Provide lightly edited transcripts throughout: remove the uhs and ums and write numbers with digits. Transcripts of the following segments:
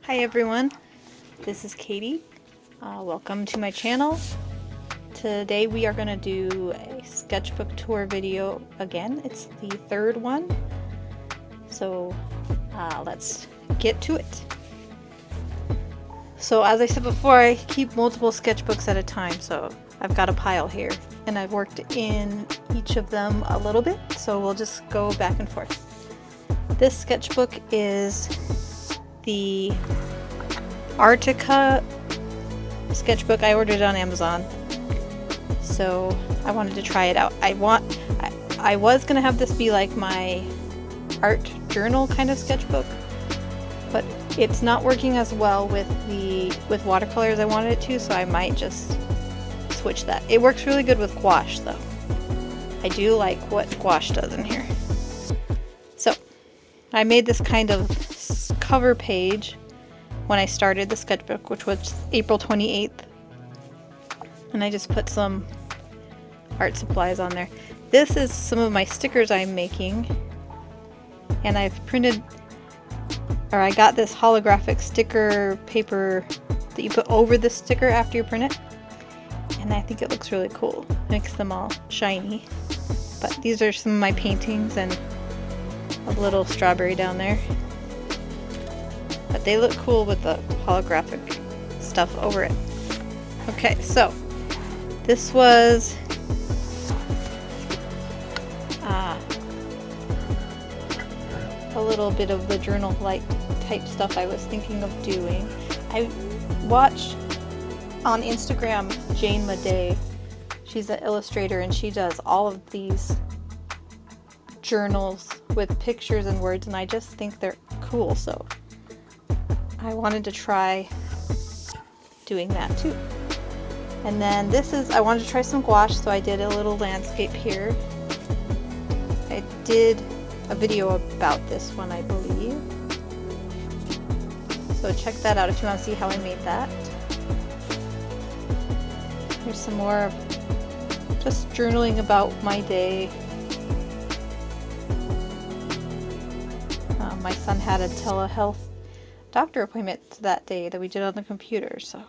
Hi everyone, this is Katie. Welcome to my channel. Today we are going to do a sketchbook tour video again. It's the third one, so let's get to it. So as I said before, I keep multiple sketchbooks at a time, so I've got a pile here and I've worked in each of them a little bit, so we'll just go back and forth. This sketchbook is the Arctica sketchbook. I ordered it on Amazon, so I wanted to try it out. I was gonna have this be like my art journal kind of sketchbook, but it's not working as well with watercolor as I wanted it to, so I might just switch that. It works really good with gouache though. I do like what gouache does in here. So I made this kind of cover page when I started the sketchbook, which was April 28th, and I just put some art supplies on there. This is some of my stickers I'm making, and I've printed, or I got this holographic sticker paper that you put over the sticker after you print it, and I think it looks really cool. It makes them all shiny. But these are some of my paintings and a little strawberry down there. But they look cool with the holographic stuff over it. Okay, so this was a little bit of the journal-like type stuff I was thinking of doing. I watch on Instagram Jane Madej. She's an illustrator and she does all of these journals with pictures and words, and I just think they're cool, so I wanted to try doing that too. And then this is, I wanted to try some gouache, so I did a little landscape here. I did a video about this one, I believe. So check that out if you want to see how I made that. Here's some more just journaling about my day. My son had a telehealth doctor appointment that day that we did on the computer, so.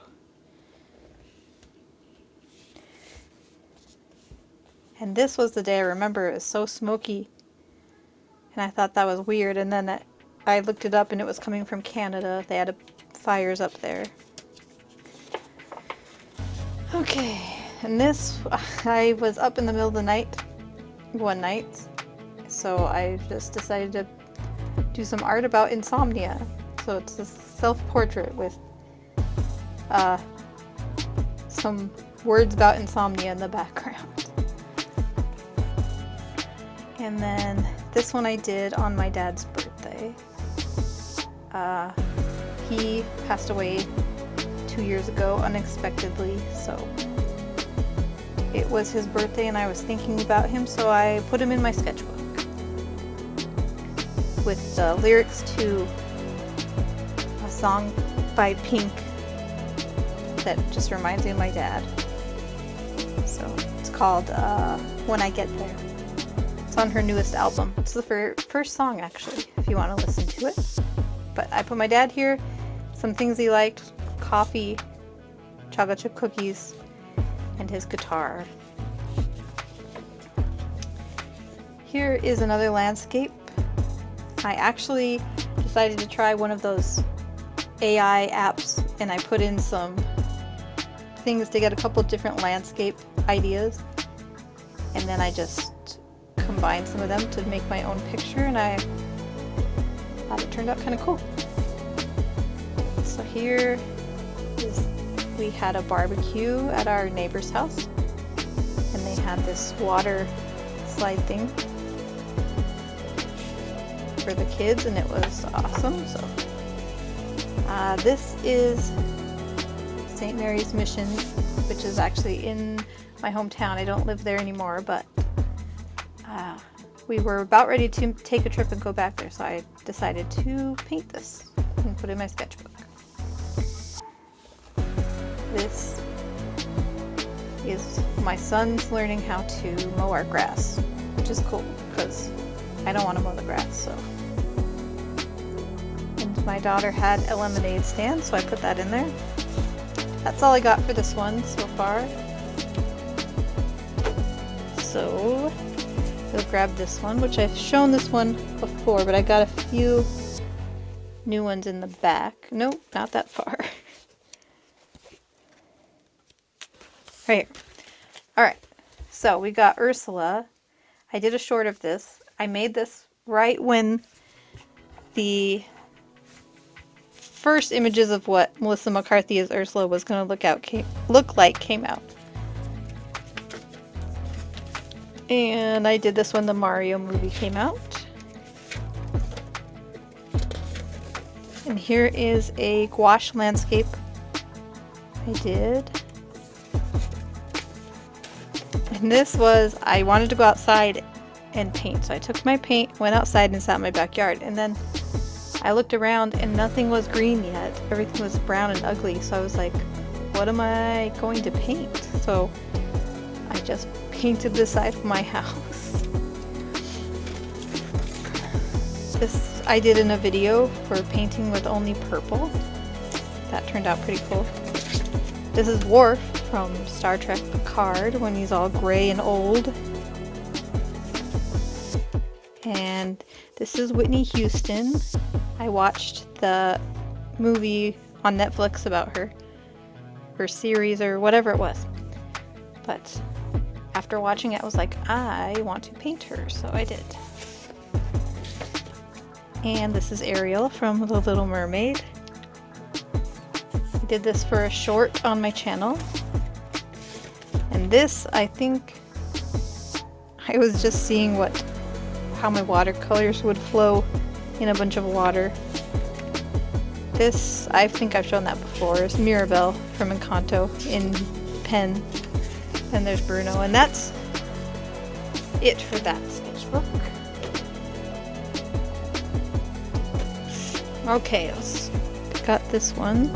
And this was the day I remember it was so smoky, and I thought that was weird, and then I looked it up and it was coming from Canada. They had fires up there. Okay, and this, I was up in the middle of the night one night, so I just decided to do some art about insomnia. So it's a self-portrait with some words about insomnia in the background. And then this one I did on my dad's birthday. He passed away 2 years ago unexpectedly, so it was his birthday and I was thinking about him, so I put him in my sketchbook with the lyrics to a song by Pink that just reminds me of my dad. So it's called When I Get There. It's on her newest album. It's the first song actually, if you want to listen to it. But I put my dad here, some things he liked, coffee, chocolate chip cookies, and his guitar. Here is another landscape. I actually decided to try one of those AI apps, and I put in some things to get a couple different landscape ideas, and then I just combined some of them to make my own picture, and I thought it turned out kind of cool. So here is, we had a barbecue at our neighbor's house, and they had this water slide thing for the kids, and it was awesome. So this is St. Mary's Mission, which is actually in my hometown. I don't live there anymore, but we were about ready to take a trip and go back there, so I decided to paint this and put it in my sketchbook. This is my son's learning how to mow our grass, which is cool because I don't want to mow the grass, so. And my daughter had a lemonade stand, so I put that in there. That's all I got for this one so far. So we'll grab this one, which I've shown this one before, but I got a few new ones in the back. Nope, not that far. Right here. Alright, so we got Ursula. I did a short of this. I made this right when the first images of what Melissa McCarthy as Ursula was going to look like came out. And I did this when the Mario movie came out. And here is a gouache landscape I did. And this was, I wanted to go outside and paint. So I took my paint, went outside and sat in my backyard. And then I looked around and nothing was green yet. Everything was brown and ugly. So I was like, what am I going to paint? So I just painted the side of my house. This I did in a video for painting with only purple. That turned out pretty cool. This is Worf from Star Trek Picard when he's all gray and old. And this is Whitney Houston. I watched the movie on Netflix about her series or whatever it was. But after watching it, I was like, I want to paint her, so I did. And this is Ariel from The Little Mermaid. I did this for a short on my channel. And this, I think, I was just seeing how my watercolors would flow in a bunch of water. This, I think I've shown that before, is Mirabelle from Encanto in pen. And there's Bruno, and that's it for that sketchbook. Okay, let's got this one.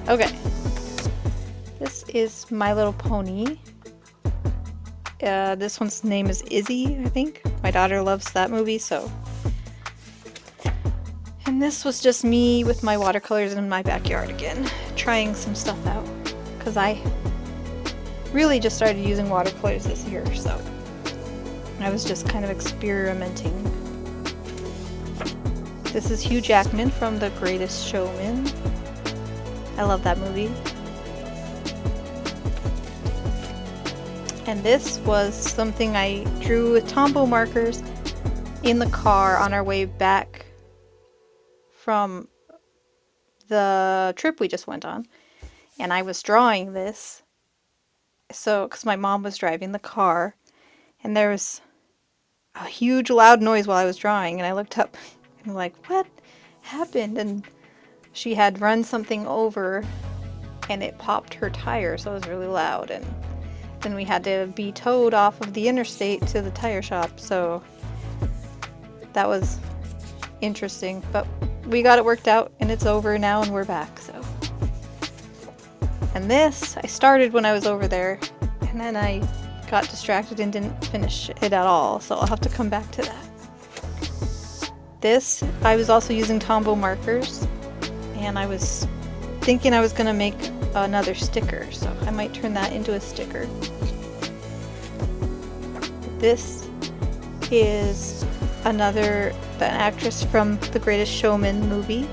Okay, this is My Little Pony. This one's name is Izzy, I think. My daughter loves that movie, so. And this was just me with my watercolors in my backyard again, trying some stuff out, because I really just started using watercolors this year, so I was just kind of experimenting. This is Hugh Jackman from The Greatest Showman. I love that movie. And this was something I drew with Tombow markers in the car on our way back from the trip we just went on. And I was drawing this. So, because my mom was driving the car, and there was a huge loud noise while I was drawing, and I looked up and I'm like, what happened? And she had run something over and it popped her tire, so it was really loud, and then we had to be towed off of the interstate to the tire shop, so that was interesting, but we got it worked out and it's over now and we're back, so. And this, I started when I was over there, and then I got distracted and didn't finish it at all, so I'll have to come back to that. This, I was also using Tombow markers, and I was thinking I was going to make another sticker, so I might turn that into a sticker. This is an actress from The Greatest Showman movie.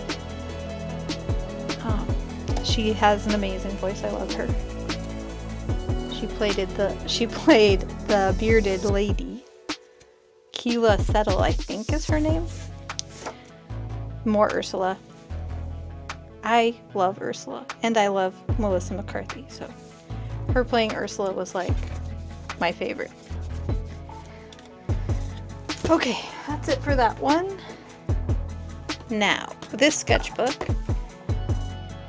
She has an amazing voice. I love her. She played the bearded lady. Keela Settle, I think, is her name. More Ursula. I love Ursula, and I love Melissa McCarthy, so her playing Ursula was like my favorite. Okay, that's it for that one. Now, this sketchbook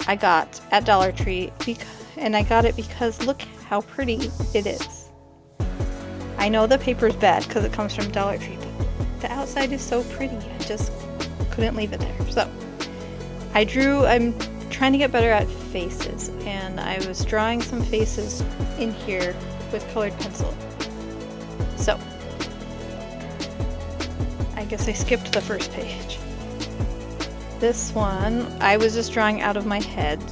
I got at Dollar Tree, and I got it because look how pretty it is. I know the paper's bad because it comes from Dollar Tree, but the outside is so pretty. I just couldn't leave it there. So I'm trying to get better at faces, and I was drawing some faces in here with colored pencil. So I guess I skipped the first page. This one, I was just drawing out of my head,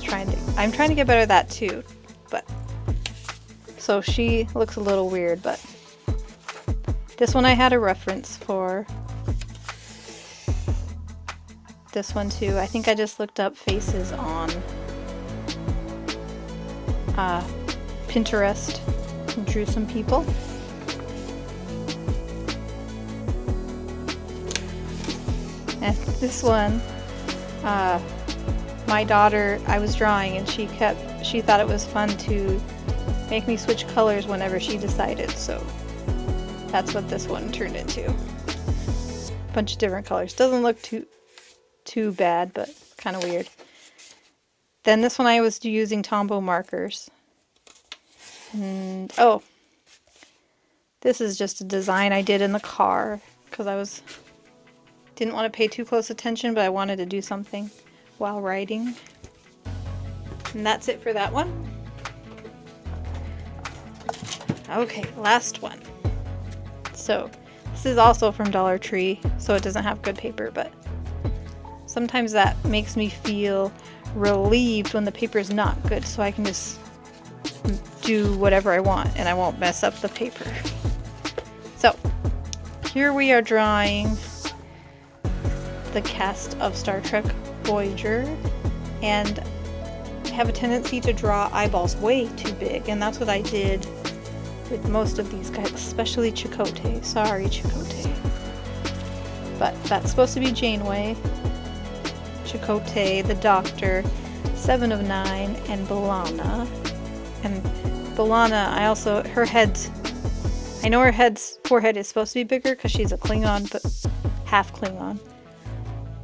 I'm trying to get better at that too, but, so she looks a little weird, but this one I had a reference for. This one too, I think I just looked up faces on Pinterest and drew some people. And this one, my daughter, I was drawing and she thought it was fun to make me switch colors whenever she decided, so that's what this one turned into. A bunch of different colors. Doesn't look too bad, but kind of weird. Then this one I was using Tombow markers. And oh, this is just a design I did in the car because didn't want to pay too close attention, but I wanted to do something while riding. And that's it for that one. Okay, last one. So this is also from Dollar Tree, so it doesn't have good paper, but sometimes that makes me feel relieved when the paper is not good, so I can just do whatever I want and I won't mess up the paper. So here we are drawing the cast of Star Trek Voyager, and I have a tendency to draw eyeballs way too big, and that's what I did with most of these guys, especially Chakotay. Sorry, Chakotay. But that's supposed to be Janeway, Chakotay, the Doctor, 7 of 9, and B'Elanna. And B'Elanna, I know her forehead is supposed to be bigger because she's a Klingon, but half Klingon.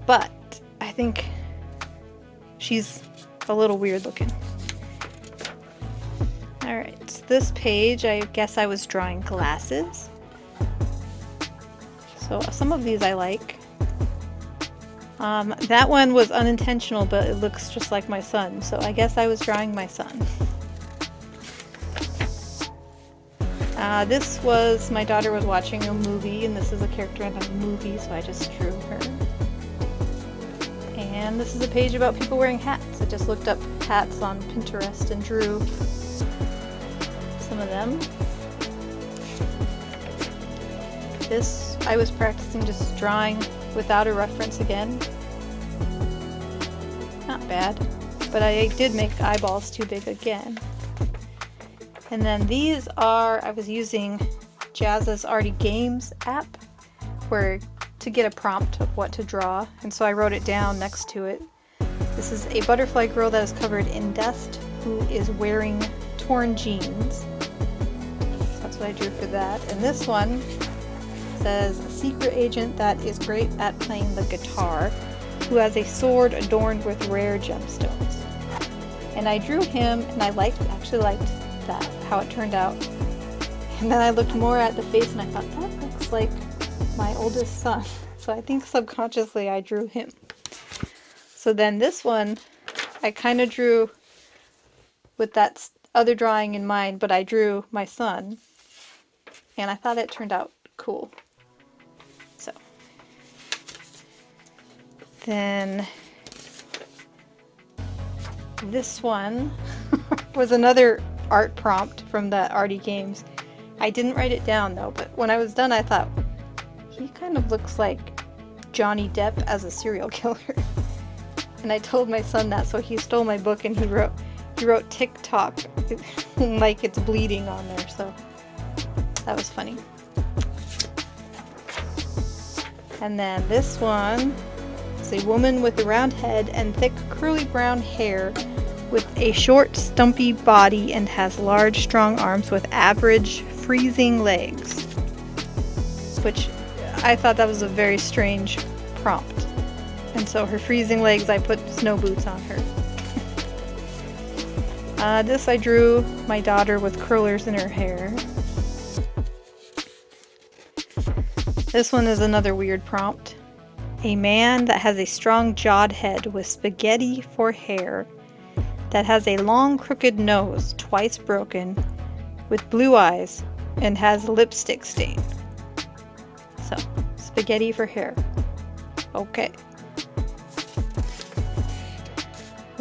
But I think she's a little weird looking. Alright, so this page, I guess I was drawing glasses. So some of these I like. That one was unintentional, but it looks just like my son, so I guess I was drawing my son. This was, my daughter was watching a movie, and this is a character in a movie, so I just drew her. And this is a page about people wearing hats. I just looked up hats on Pinterest and drew some of them. This, I was practicing just drawing without a reference again. Not bad, but I did make eyeballs too big again. And then these are, I was using Jazz's Arty Games app to get a prompt of what to draw, and so I wrote it down next to it. This is a butterfly girl that is covered in dust who is wearing torn jeans. So that's what I drew for that. And this one says a secret agent that is great at playing the guitar who has a sword adorned with rare gemstones. And I drew him, and I actually liked that, how it turned out. And then I looked more at the face and I thought, that looks like my oldest son. So I think subconsciously I drew him. So then this one, I kind of drew with that other drawing in mind, but I drew my son. And I thought it turned out cool. So then this one was another art prompt from the Arty Games. I didn't write it down though, but when I was done I thought, he kind of looks like Johnny Depp as a serial killer. And I told my son that, so he stole my book and he wrote TikTok like it's bleeding on there, so that was funny. And then this one is a woman with a round head and thick curly brown hair with a short stumpy body and has large strong arms with average freezing legs, which I thought that was a very strange prompt. And so her freezing legs, I put snow boots on her. This I drew my daughter with curlers in her hair. This one is another weird prompt. A man that has a strong jawed head with spaghetti for hair, that has a long crooked nose, twice broken, with blue eyes, and has lipstick stain. So, spaghetti for hair. Okay.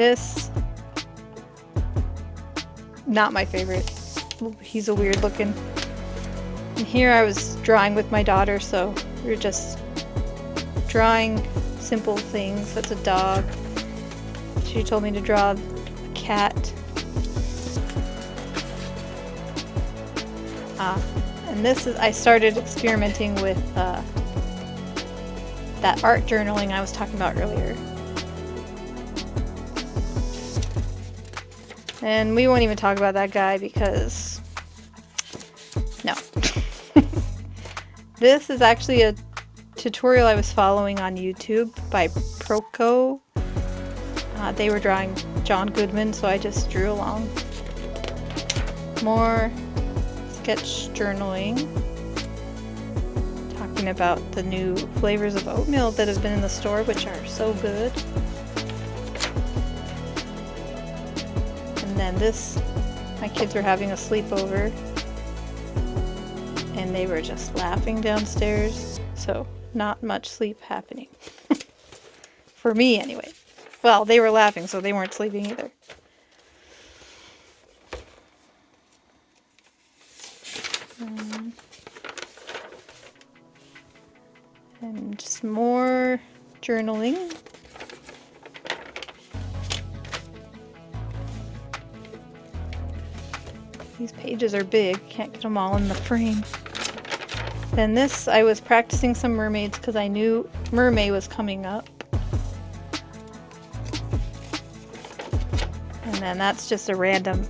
This, not my favorite. He's a weird looking. And here I was drawing with my daughter, so we were just drawing simple things. That's a dog. She told me to draw a cat. And this is, I started experimenting with that art journaling I was talking about earlier. And we won't even talk about that guy because, no. This is actually a tutorial I was following on YouTube by Proco. They were drawing John Goodman, so I just drew along. More sketch journaling. Talking about the new flavors of oatmeal that have been in the store, which are so good. And then this, my kids were having a sleepover and they were just laughing downstairs, so not much sleep happening. For me anyway. Well, they were laughing, so they weren't sleeping either. And just more journaling. These pages are big, can't get them all in the frame. Then this, I was practicing some mermaids because I knew Mermaid was coming up. And then that's just a random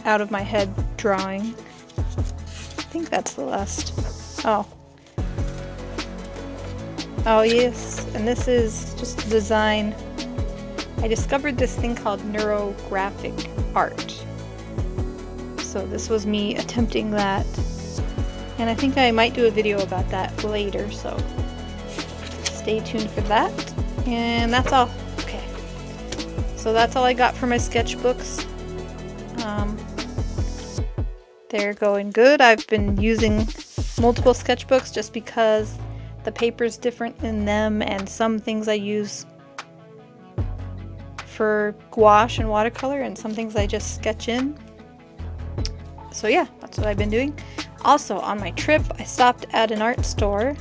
out of my head drawing. I think that's the last. Oh. Oh yes, and this is just a design. I discovered this thing called neurographic art. So this was me attempting that. And I think I might do a video about that later, so stay tuned for that. And that's all. Okay. So that's all I got for my sketchbooks. They're going good. I've been using multiple sketchbooks just because the paper's different in them, and some things I use for gouache and watercolor, and some things I just sketch in. So yeah, that's what I've been doing. Also, on my trip, I stopped at an art store,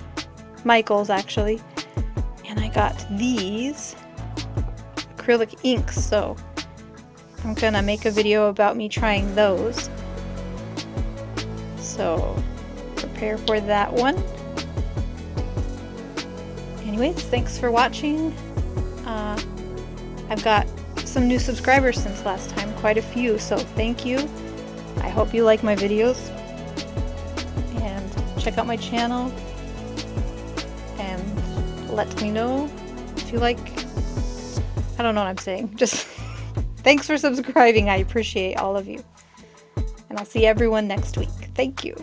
Michael's actually, and I got these acrylic inks, so I'm gonna make a video about me trying those. So prepare for that one. Anyways, thanks for watching. I've got some new subscribers since last time, quite a few, so thank you. I hope you like my videos. And check out my channel. And let me know if you like... I don't know what I'm saying. Just thanks for subscribing. I appreciate all of you. And I'll see everyone next week. Thank you.